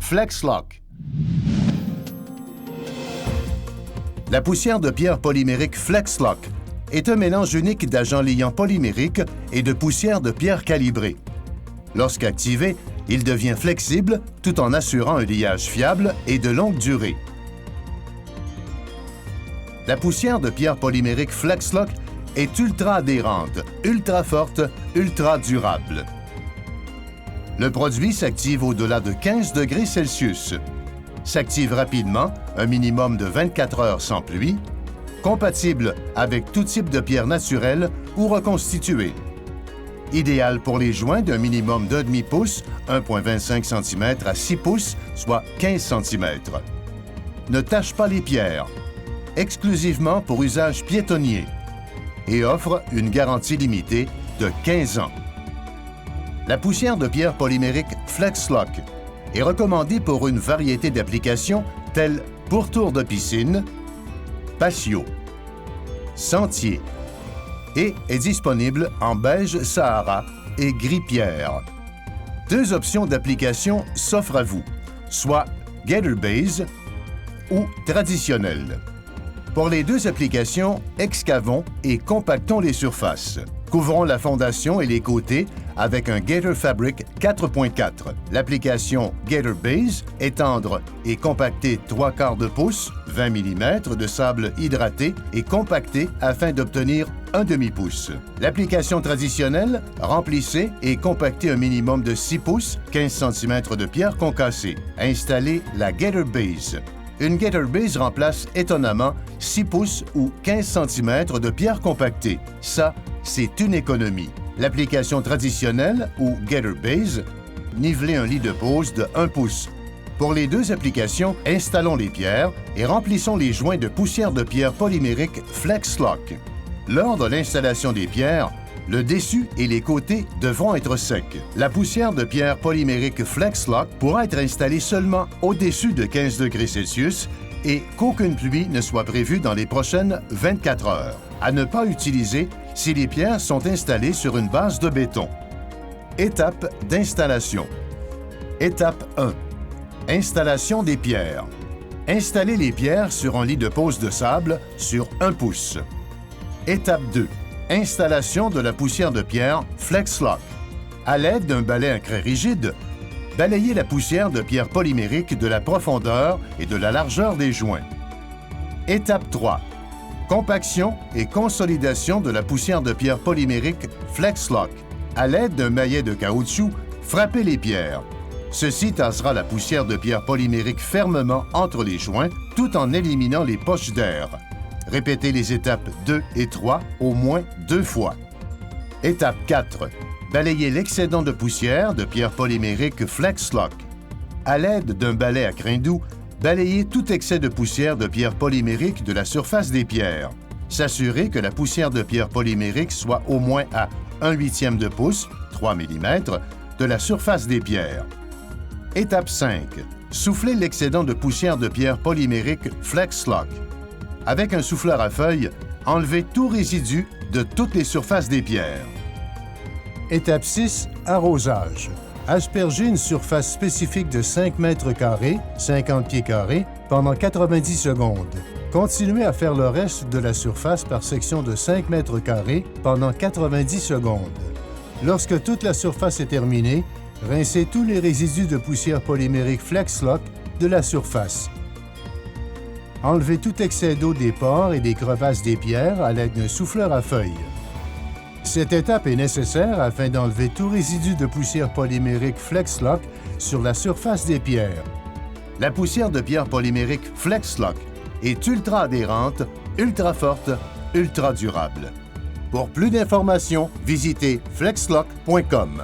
FlexLock. La poussière de pierre polymérique FlexLock est un mélange unique d'agents liants polymériques et de poussière de pierre calibrée. Lorsqu'activé, il devient flexible tout en assurant un liage fiable et de longue durée. La poussière de pierre polymérique FlexLock est ultra adhérente, ultra forte, ultra durable. Le produit s'active au-delà de 15 degrés Celsius. S'active rapidement, un minimum de 24 heures sans pluie, compatible avec tout type de pierre naturelle ou reconstituée. Idéal pour les joints d'un minimum de demi-pouce, 1,25 cm à 6 pouces, soit 15 cm. Ne tâche pas les pierres. Exclusivement pour usage piétonnier. Et offre une garantie limitée de 15 ans. La poussière de pierre polymérique FlexLock est recommandée pour une variété d'applications telles pourtour de piscine, patio, sentier et est disponible en beige Sahara et gris pierre. Deux options d'application s'offrent à vous, soit Gator Base ou traditionnelle. Pour les deux applications, excavons et compactons les surfaces. Couvrons la fondation et les côtés avec un Gator Fabric 4.4. L'application Gator Base, étendre et compacter 3/4 de pouce, 20 mm de sable hydraté et compacté afin d'obtenir un demi-pouce. L'application traditionnelle, remplissez et compactez un minimum de 6 pouces, 15 cm de pierre concassée. Installez la Gator Base. Une Gator Base remplace étonnamment 6 pouces ou 15 cm de pierre compactée. Ça, c'est une économie. L'application traditionnelle ou Gator Base, nivelez un lit de pose de 1 pouce. Pour les deux applications, installons les pierres et remplissons les joints de poussière de pierre polymérique FlexLock. Lors de l'installation des pierres, le dessus et les côtés devront être secs. La poussière de pierre polymérique FlexLock pourra être installée seulement au-dessus de 15 degrés Celsius et qu'aucune pluie ne soit prévue dans les prochaines 24 heures. À ne pas utiliser si les pierres sont installées sur une base de béton. Étape d'installation. Étape 1. Installation des pierres. Installez les pierres sur un lit de pose de sable sur 1 pouce. Étape 2. Installation de la poussière de pierre FlexLock. À l'aide d'un balai à craie rigide, balayez la poussière de pierre polymérique de la profondeur et de la largeur des joints. Étape 3. Compaction et consolidation de la poussière de pierre polymérique FlexLock. À l'aide d'un maillet de caoutchouc, frappez les pierres. Ceci tassera la poussière de pierre polymérique fermement entre les joints tout en éliminant les poches d'air. Répétez les étapes 2 et 3 au moins 2 fois. Étape 4. Balayez l'excédent de poussière de pierre polymérique FlexLock. À l'aide d'un balai à crin doux, balayez tout excès de poussière de pierre polymérique de la surface des pierres. S'assurer que la poussière de pierre polymérique soit au moins à 1/8 de pouce, 3 mm, de la surface des pierres. Étape 5. Soufflez l'excédent de poussière de pierre polymérique FlexLock. Avec un souffleur à feuilles, enlevez tout résidu de toutes les surfaces des pierres. Étape 6. Arrosage. Aspergez une surface spécifique de 5 mètres carrés, 50 pieds carrés, pendant 90 secondes. Continuez à faire le reste de la surface par section de 5 mètres carrés pendant 90 secondes. Lorsque toute la surface est terminée, rincez tous les résidus de poussière polymérique FlexLock de la surface. Enlevez tout excès d'eau des pores et des crevasses des pierres à l'aide d'un souffleur à feuilles. Cette étape est nécessaire afin d'enlever tout résidu de poussière polymérique FlexLock sur la surface des pierres. La poussière de pierre polymérique FlexLock est ultra adhérente, ultra forte, ultra durable. Pour plus d'informations, visitez flexlock.com.